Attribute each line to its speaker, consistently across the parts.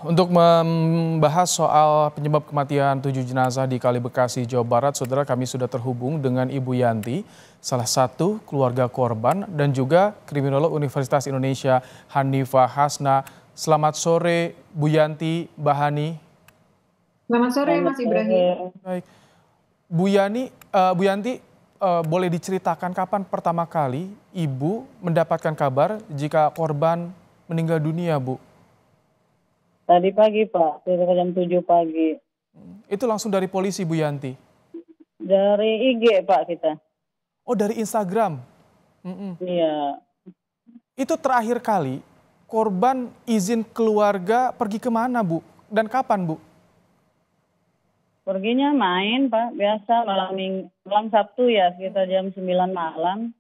Speaker 1: Untuk membahas soal penyebab kematian 7 jenazah di Kali Bekasi, Jawa Barat, saudara, kami sudah terhubung dengan Ibu Yanti, salah satu keluarga korban, dan juga kriminolog Universitas Indonesia Hanifah Hasna. Selamat sore Bu Yanti, Mbak Hani.
Speaker 2: Selamat sore
Speaker 3: Selamat
Speaker 2: Mas Ibrahim.
Speaker 3: sore.
Speaker 1: Baik. Bu Yanti, boleh diceritakan kapan pertama kali Ibu mendapatkan kabar jika korban meninggal dunia, Bu?
Speaker 3: Tadi pagi Pak, sekitar jam 7 pagi.
Speaker 1: Itu langsung dari polisi, Bu Yanti?
Speaker 3: Dari IG Pak kita.
Speaker 1: Oh, dari Instagram? Mm-mm.
Speaker 3: Iya.
Speaker 1: Itu terakhir kali korban izin keluarga pergi kemana, Bu? Dan kapan, Bu?
Speaker 3: Perginya main Pak, biasa malam Sabtu ya, sekitar jam 9 malam.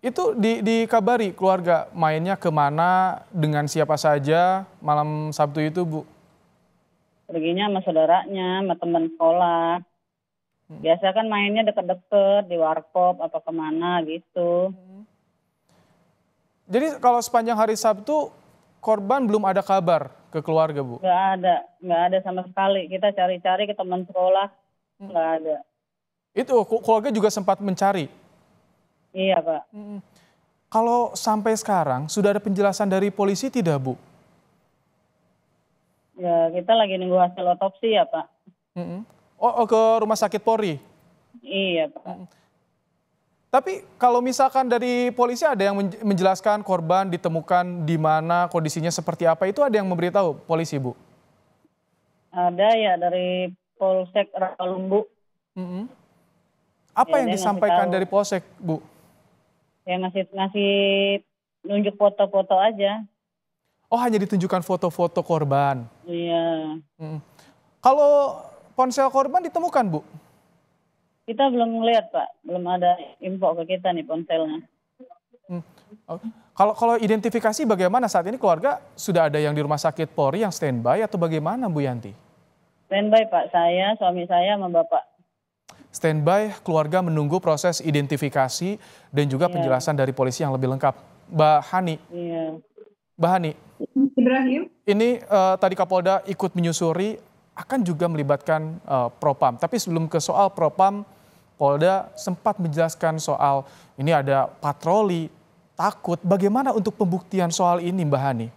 Speaker 1: Itu dikabari keluarga mainnya kemana, dengan siapa saja malam Sabtu itu, Bu?
Speaker 3: Perginya sama saudaranya, sama teman sekolah. Biasa kan mainnya deket-deket, di warkop, apa kemana gitu.
Speaker 1: Jadi kalau sepanjang hari Sabtu, korban belum ada kabar ke keluarga, Bu?
Speaker 3: Nggak ada sama sekali. Kita cari-cari ke teman sekolah, nggak ada.
Speaker 1: Itu keluarga juga sempat mencari?
Speaker 3: Iya Pak.
Speaker 1: Kalau sampai sekarang, sudah ada penjelasan dari polisi tidak, Bu?
Speaker 3: Ya kita lagi nunggu hasil otopsi ya Pak.
Speaker 1: Oh, ke rumah sakit Polri?
Speaker 3: Iya Pak.
Speaker 1: Tapi kalau misalkan dari polisi ada yang menjelaskan korban ditemukan di mana, kondisinya seperti apa, itu ada yang memberitahu polisi, Bu?
Speaker 3: Ada ya dari Polsek Rawalumbu.
Speaker 1: Apa
Speaker 3: Ya,
Speaker 1: yang
Speaker 3: dia ngasih
Speaker 1: disampaikan
Speaker 3: tahu.
Speaker 1: dari Polsek, Bu?
Speaker 3: Ya ngasih nunjuk foto-foto aja.
Speaker 1: Oh, hanya ditunjukkan foto-foto korban.
Speaker 3: Iya.
Speaker 1: Kalau ponsel korban ditemukan, Bu?
Speaker 3: Kita belum ngeliat Pak, belum ada info ke kita nih ponselnya.
Speaker 1: Oh, Kalau identifikasi bagaimana saat ini, keluarga sudah ada yang di rumah sakit Polri yang standby atau bagaimana, Bu Yanti?
Speaker 3: Standby Pak, saya, suami saya sama Bapak.
Speaker 1: Standby, keluarga menunggu proses identifikasi dan juga
Speaker 3: Iya.
Speaker 1: penjelasan dari polisi yang lebih lengkap. Mbak Hani,
Speaker 3: Iya.
Speaker 1: Mbak Hani,
Speaker 2: Ibrahim,
Speaker 1: ini tadi Kapolda ikut menyusuri, akan juga melibatkan Propam. Tapi sebelum ke soal Propam, Polda sempat menjelaskan soal ini ada patroli, takut. Bagaimana untuk pembuktian soal ini, Mbak Hani?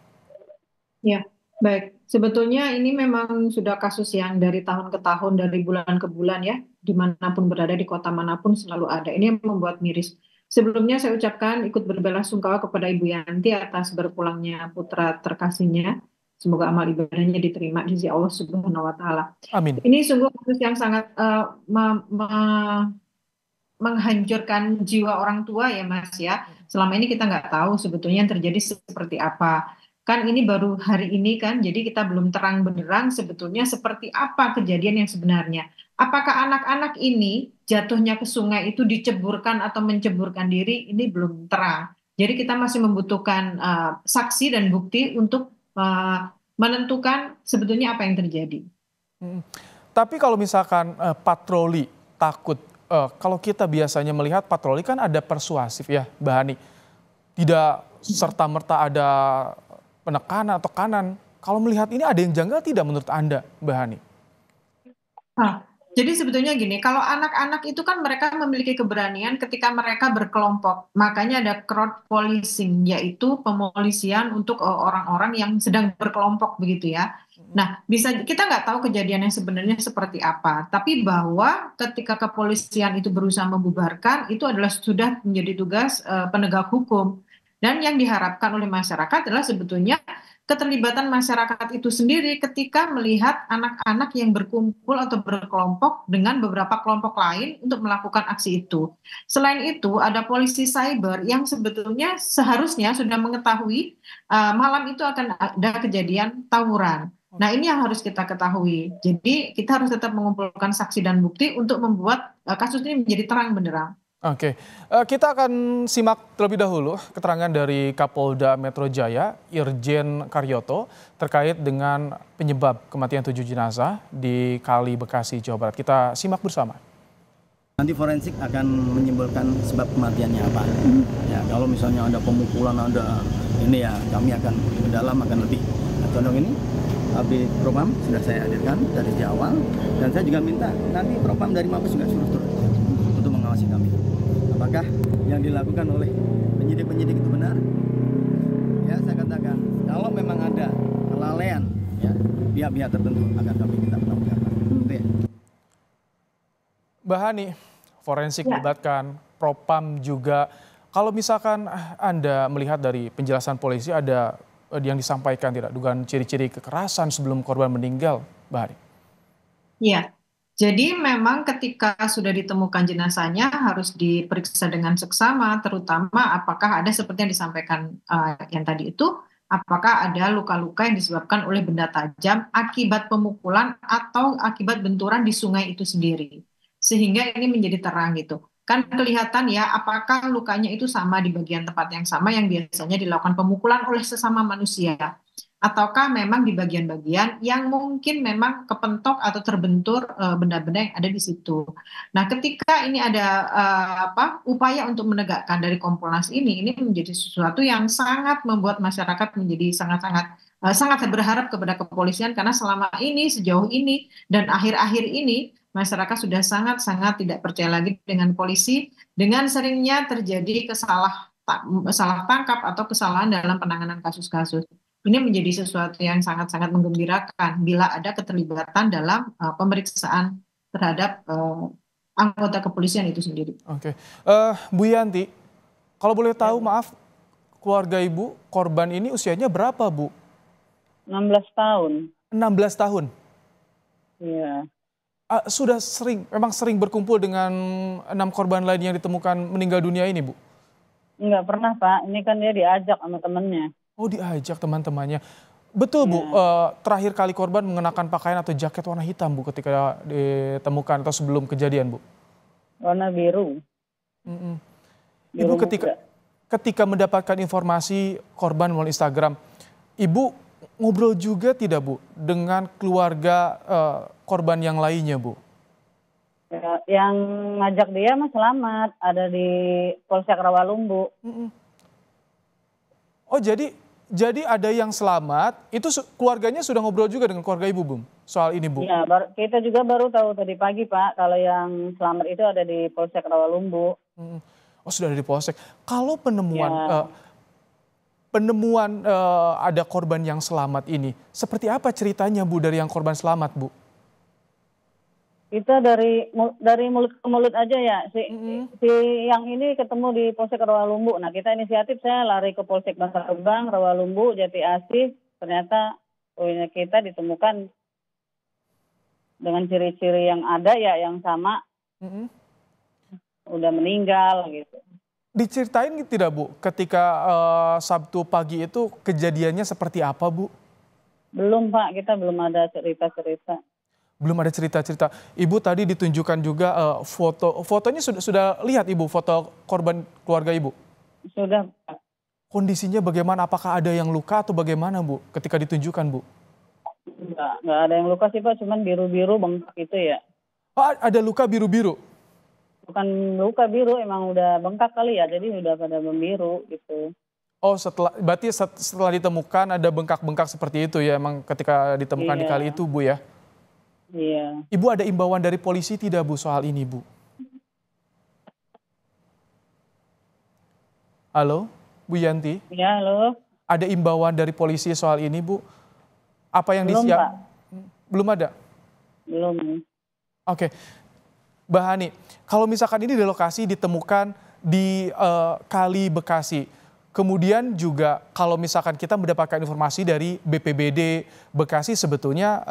Speaker 2: ya baik. Sebetulnya ini memang sudah kasus yang dari tahun ke tahun, dari bulan ke bulan ya, dimanapun berada di kota manapun selalu ada. Ini yang membuat miris. Sebelumnya saya ucapkan ikut berbelasungkawa kepada Ibu Yanti atas berpulangnya putra terkasihnya. Semoga amal ibadahnya diterima di sisi Allah Subhanahu wa Ta'ala.
Speaker 1: Amin.
Speaker 2: Ini sungguh kasus yang sangat menghancurkan jiwa orang tua ya Mas ya. Selama ini kita nggak tahu sebetulnya yang terjadi seperti apa. Kan ini baru hari ini kan, jadi kita belum terang benderang sebetulnya seperti apa kejadian yang sebenarnya. Apakah anak-anak ini jatuhnya ke sungai itu diceburkan atau menceburkan diri, ini belum terang. Jadi kita masih membutuhkan saksi dan bukti untuk menentukan sebetulnya apa yang terjadi.
Speaker 1: Tapi kalau misalkan patroli, takut, kalau kita biasanya melihat patroli kan ada persuasif ya, Mbak Hani. Tidak serta-merta ada penekanan atau kanan. Kalau melihat ini ada yang janggal tidak menurut Anda, Mbak Hani?
Speaker 2: Jadi sebetulnya gini, kalau anak-anak itu kan mereka memiliki keberanian ketika mereka berkelompok. Makanya ada crowd policing, yaitu pemolisian untuk orang-orang yang sedang berkelompok begitu ya. Nah, kita nggak tahu kejadian yang sebenarnya seperti apa. Tapi bahwa ketika kepolisian itu berusaha membubarkan, itu adalah sudah menjadi tugas penegak hukum. Dan yang diharapkan oleh masyarakat adalah sebetulnya keterlibatan masyarakat itu sendiri ketika melihat anak-anak yang berkumpul atau berkelompok dengan beberapa kelompok lain untuk melakukan aksi itu. Selain itu, ada polisi cyber yang sebetulnya seharusnya sudah mengetahui malam itu akan ada kejadian tawuran. Nah, ini yang harus kita ketahui. Jadi, kita harus tetap mengumpulkan saksi dan bukti untuk membuat kasus ini menjadi terang benderang.
Speaker 1: Oke, kita akan simak terlebih dahulu keterangan dari Kapolda Metro Jaya, Irjen Karyoto, terkait dengan penyebab kematian 7 jenazah di Kali Bekasi, Jawa Barat. Kita simak bersama.
Speaker 4: Nanti forensik akan menyimpulkan sebab kematiannya apa. Ya, kalau misalnya ada pemukulan, ada ini ya kami akan mendalam, akan lebih condong ini. Habis Propam sudah saya hadirkan dari awal, dan saya juga minta nanti Propam dari Mabes juga suruh turun untuk mengawasi kami. Apakah yang dilakukan oleh penyidik-penyidik itu benar? Ya, saya katakan kalau memang ada kelalaian ya pihak-pihak tertentu akan kami minta pertanggungjawaban. Gitu ya.
Speaker 1: Mbak Hani, forensik
Speaker 2: Ya.
Speaker 1: melibatkan, Propam juga. Kalau misalkan Anda melihat dari penjelasan polisi ada yang disampaikan tidak dugaan ciri-ciri kekerasan sebelum korban meninggal, Mbak Hani?
Speaker 2: Iya, jadi memang ketika sudah ditemukan jenazahnya harus diperiksa dengan seksama, terutama apakah ada seperti yang disampaikan yang tadi itu, apakah ada luka-luka yang disebabkan oleh benda tajam akibat pemukulan atau akibat benturan di sungai itu sendiri. Sehingga ini menjadi terang gitu. Kan kelihatan ya apakah lukanya itu sama di bagian tempat yang sama yang biasanya dilakukan pemukulan oleh sesama manusia. Ataukah memang di bagian-bagian yang mungkin memang kepentok atau terbentur benda-benda yang ada di situ. Nah, ketika ini ada upaya untuk menegakkan dari Kompolnas ini menjadi sesuatu yang sangat membuat masyarakat menjadi sangat berharap kepada kepolisian karena selama ini sejauh ini dan akhir-akhir ini masyarakat sudah sangat-sangat tidak percaya lagi dengan polisi dengan seringnya terjadi salah tangkap atau kesalahan dalam penanganan kasus-kasus. Ini menjadi sesuatu yang sangat-sangat menggembirakan bila ada keterlibatan dalam pemeriksaan terhadap anggota kepolisian itu sendiri.
Speaker 1: Oke, Bu Yanti, kalau boleh tahu maaf, keluarga Ibu korban ini usianya berapa, Bu?
Speaker 3: 16 tahun.
Speaker 1: 16 tahun.
Speaker 3: Iya.
Speaker 1: Sudah memang sering berkumpul dengan 6 korban lain yang ditemukan meninggal dunia ini, Bu?
Speaker 3: Enggak pernah, Pak. Ini kan dia diajak sama temennya.
Speaker 1: Oh, diajak teman-temannya. Betul, Bu. Terakhir kali korban mengenakan pakaian atau jaket warna hitam, Bu, ketika ditemukan atau sebelum kejadian, Bu?
Speaker 3: Warna biru.
Speaker 1: Ibu ketika mendapatkan informasi korban melalui Instagram, Ibu ngobrol juga tidak, Bu, dengan keluarga korban yang lainnya, Bu?
Speaker 3: Ya, yang ngajak dia mah selamat, ada di Polsek Rawalumbu.
Speaker 1: Oh, jadi ada yang selamat, itu keluarganya sudah ngobrol juga dengan keluarga Ibu, Bu, soal ini, Bu?
Speaker 3: Ya, kita juga baru tahu tadi pagi, Pak, kalau yang selamat itu ada di Polsek Rawalumbu.
Speaker 1: Oh, sudah ada di Polsek. Kalau penemuan ada korban yang selamat ini, seperti apa ceritanya, Bu, dari yang korban selamat, Bu?
Speaker 3: Kita dari mulut ke mulut aja ya. Si yang ini ketemu di Polsek Rawalumbu. Nah, kita inisiatif, saya lari ke Polsek Bantar Gebang, Rawalumbu, Jati Asih. Ternyata punya kita ditemukan dengan ciri-ciri yang ada ya, yang sama. Udah meninggal gitu.
Speaker 1: Diceritain tidak, Bu, ketika Sabtu pagi itu kejadiannya seperti apa, Bu?
Speaker 3: Belum, Pak, kita belum ada cerita-cerita.
Speaker 1: Belum ada cerita-cerita. Ibu tadi ditunjukkan juga fotonya sudah lihat, Ibu, foto korban keluarga Ibu?
Speaker 3: Sudah, Pak.
Speaker 1: Kondisinya bagaimana? Apakah ada yang luka atau bagaimana, Bu, ketika ditunjukkan, Bu?
Speaker 3: Nggak ada yang luka sih, Pak, cuman biru-biru bengkak itu ya.
Speaker 1: Oh, ada luka biru-biru?
Speaker 3: Bukan luka biru, emang udah bengkak kali ya, jadi udah pada membiru gitu.
Speaker 1: Oh, berarti setelah ditemukan ada bengkak-bengkak seperti itu ya, emang ketika ditemukan di kali itu, Bu, ya?
Speaker 3: Iya.
Speaker 1: Ibu ada imbauan dari polisi tidak, Bu, soal ini, Bu? Halo, Bu Yanti?
Speaker 3: Ya, halo.
Speaker 1: Ada imbauan dari polisi soal ini, Bu? Apa yang
Speaker 3: Belum, Pak.
Speaker 1: Belum ada?
Speaker 3: Belum.
Speaker 1: Oke. Mbak Hani, kalau misalkan ini di lokasi ditemukan di Kali Bekasi, kemudian juga kalau misalkan kita mendapatkan informasi dari BPBD Bekasi sebetulnya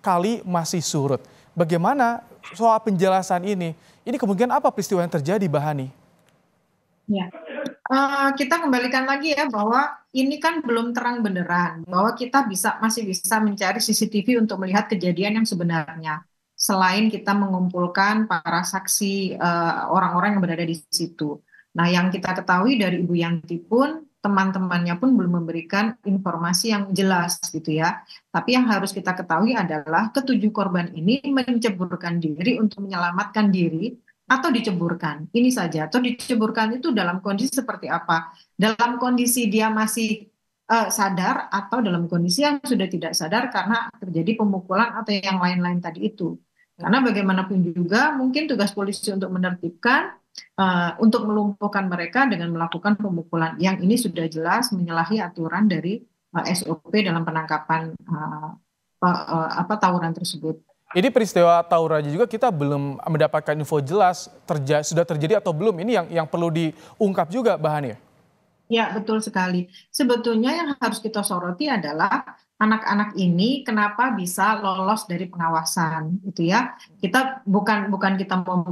Speaker 1: kali masih surut. Bagaimana soal penjelasan ini? Ini kemungkinan apa peristiwa yang terjadi, Mbak Hani?
Speaker 2: Ya, kita kembalikan lagi ya bahwa ini kan belum terang beneran, bahwa kita masih bisa mencari CCTV untuk melihat kejadian yang sebenarnya. Selain kita mengumpulkan para saksi orang-orang yang berada di situ. Nah, yang kita ketahui dari Ibu Yanti pun, teman-temannya pun belum memberikan informasi yang jelas gitu ya. Tapi yang harus kita ketahui adalah ketujuh korban ini menceburkan diri untuk menyelamatkan diri atau diceburkan. Ini saja. Atau diceburkan itu dalam kondisi seperti apa? Dalam kondisi dia masih sadar atau dalam kondisi yang sudah tidak sadar karena terjadi pemukulan atau yang lain-lain tadi itu. Karena bagaimanapun juga mungkin tugas polisi untuk menertibkan, untuk melumpuhkan mereka dengan melakukan pemukulan yang ini sudah jelas menyalahi aturan dari SOP dalam penangkapan tawuran tersebut.
Speaker 1: Ini peristiwa tawuran juga kita belum mendapatkan info jelas sudah terjadi atau belum. Ini yang perlu diungkap juga, bahannya.
Speaker 2: Ya, betul sekali. Sebetulnya yang harus kita soroti adalah anak-anak ini kenapa bisa lolos dari pengawasan, gitu ya. Kita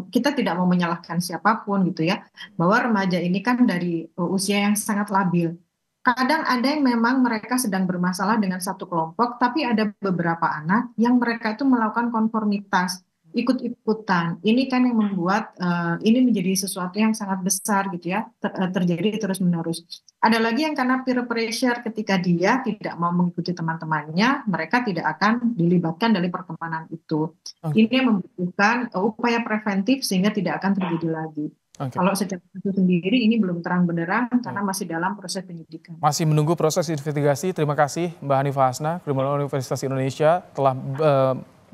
Speaker 2: kita tidak mau menyalahkan siapapun, gitu ya. Bahwa remaja ini kan dari usia yang sangat labil. Kadang ada yang memang mereka sedang bermasalah dengan satu kelompok, tapi ada beberapa anak yang mereka itu melakukan konformitas, ikut-ikutan. Ini kan yang membuat ini menjadi sesuatu yang sangat besar gitu ya, terjadi terus-menerus. Ada lagi yang karena peer pressure ketika dia tidak mau mengikuti teman-temannya, mereka tidak akan dilibatkan dari pertemanan itu. Ini yang membutuhkan upaya preventif sehingga tidak akan terjadi lagi. Kalau secara itu sendiri ini belum terang benderang karena masih dalam proses penyidikan.
Speaker 1: Masih menunggu proses investigasi. Terima kasih Mbak Hanifah Hasna, Kriminolog Universitas Indonesia telah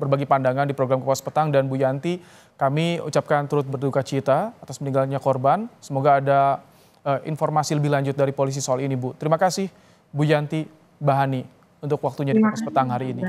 Speaker 1: berbagi pandangan di program Kupas Petang, dan Bu Yanti, kami ucapkan turut berduka cita atas meninggalnya korban. Semoga ada informasi lebih lanjut dari polisi soal ini, Bu. Terima kasih Bu Yanti, Mbak Hani untuk waktunya di Kupas Petang hari ini.